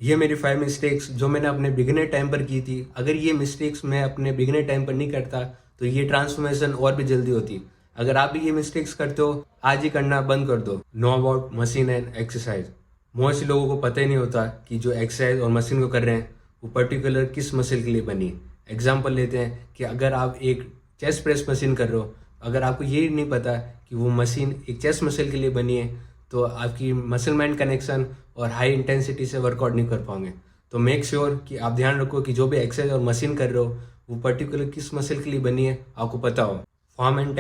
ये मेरी 5 मिस्टेक्स जो मैंने अपने बिगिनर टाइम पर की थी। अगर ये मिस्टेक्स मैं अपने बिगिनर टाइम पर नहीं करता तो ये ट्रांसफॉर्मेशन और भी जल्दी होती। अगर आप भी ये मिस्टेक्स करते हो, आज ही करना बंद कर दो। Know about machine and exercise. Most लोगों को पता ही नहीं होता कि जो एक्सरसाइज और मशीन को कर रहे हैं वो पर्टिकुलर किस मसल के लिए बनी। एग्जाम्पल लेते हैं कि अगर आप एक चेस्ट प्रेस मशीन कर रहे हो, अगर आपको ये नहीं पता कि वो मशीन एक चेस्ट मसल के लिए बनी है तो आपकी मसल माइंड कनेक्शन और हाई इंटेंसिटी से वर्कआउट नहीं कर पाओगे। तो मेक श्योर कि आप ध्यान रखो कि जो भी एक्सरसाइज और मशीन कर रहे हो वो पर्टिकुलर किस मसल के लिए बनी है आपको पता हो। फॉर्म एंड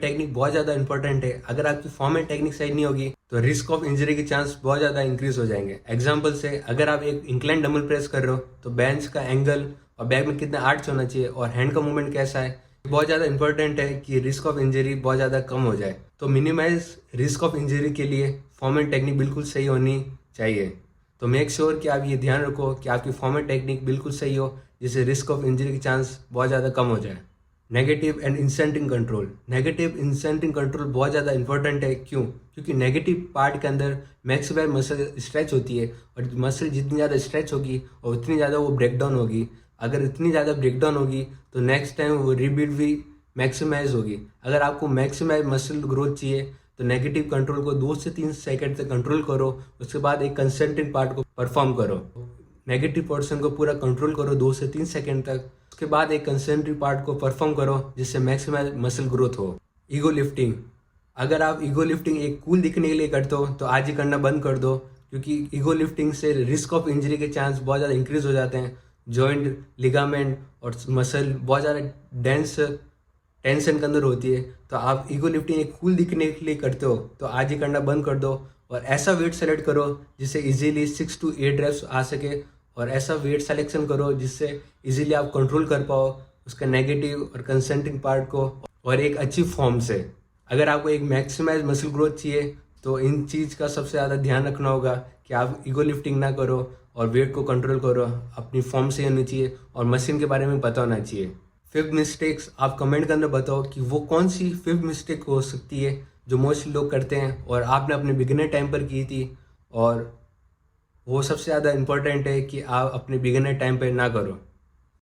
टेक्निक बहुत ज़्यादा इंपॉर्टेंट है। अगर आपकी फॉर्म एंड टेक्निक सही नहीं होगी तो रिस्क ऑफ इंजरी के चांस बहुत ज़्यादा इंक्रीज हो जाएंगे। एग्जाम्पल से अगर आप एक इंक्लाइन डंबल प्रेस कर रहे हो तो बेंच का एंगल और बैक में कितना आर्च होना चाहिए और हैंड का मूवमेंट कैसा है, बहुत ज़्यादा इंपॉर्टेंट है कि रिस्क ऑफ इंजरी बहुत ज़्यादा कम हो जाए। तो मिनिमाइज रिस्क ऑफ इंजरी के लिए फॉर्म एंड टेक्निक बिल्कुल सही होनी चाहिए। तो मेक श्योर कि आप ये ध्यान रखो कि आपकी फॉर्म एंड टेक्निक बिल्कुल सही हो जिससे रिस्क ऑफ इंजरी के चांस बहुत ज़्यादा कम हो जाए। Negative and incenting control. Negative incenting control बहुत ज़्यादा इंपॉर्टेंट है। क्यों? क्योंकि नेगेटिव पार्ट के अंदर मैक्सिमम मसल स्ट्रेच होती है और मसल जितनी ज़्यादा स्ट्रेच होगी और उतनी ज़्यादा वो ब्रेक डाउन होगी। अगर इतनी ज़्यादा ब्रेक डाउन होगी तो नेक्स्ट टाइम वो रीबिल्ड भी मैक्सिमाइज होगी। अगर आपको मैक्सिमाइज मसल ग्रोथ चाहिए तो नेगेटिव कंट्रोल को 2 से 3 सेकंड तक कंट्रोल करो, उसके बाद एक कंसेंट्रिक पार्ट को परफॉर्म करो। नेगेटिव पोर्शन को पूरा कंट्रोल करो 2 से 3 सेकंड तक, उसके बाद एक कंसेंट्रिक पार्ट को परफॉर्म करो जिससे मैक्सिमाइज मसल ग्रोथ हो। Ego lifting. अगर आप ईगो लिफ्टिंग एक कूल दिखने के लिए करते हो तो आज ही करना बंद कर दो, क्योंकि ईगो लिफ्टिंग से रिस्क ऑफ इंजरी के चांस बहुत ज़्यादा इंक्रीज हो जाते हैं। जॉइंट, लिगामेंट और मसल बहुत ज़्यादा डेंस टेंशन के अंदर होती है। तो आप ईगो लिफ्टिंग एक कूल दिखने के लिए करते हो तो आज ही करना बंद कर दो और ऐसा वेट सेलेक्ट करो जिससे इजीली 6 to 8 रेप्स आ सके और ऐसा वेट सिलेक्शन करो जिससे इजीली आप कंट्रोल कर पाओ उसका नेगेटिव और कंसेंट्रिक पार्ट को और एक अच्छी फॉर्म से। अगर आपको एक मैक्सिमाइज मसल ग्रोथ चाहिए तो इन चीज़ का सबसे ज़्यादा ध्यान रखना होगा कि आप ईगो लिफ्टिंग ना करो और वेट को कंट्रोल करो। अपनी फॉर्म सही होनी चाहिए और मशीन के बारे में पता होना चाहिए। 5th मिस्टेक्स आप कमेंट के अंदर बताओ कि वो कौन सी 5th मिस्टेक हो सकती है जो मोस्टली लोग करते हैं और आपने अपने बिगिनर टाइम पर की थी, और वो सबसे ज़्यादा इम्पोर्टेंट है कि आप अपने बिगिनर टाइम पर ना करो।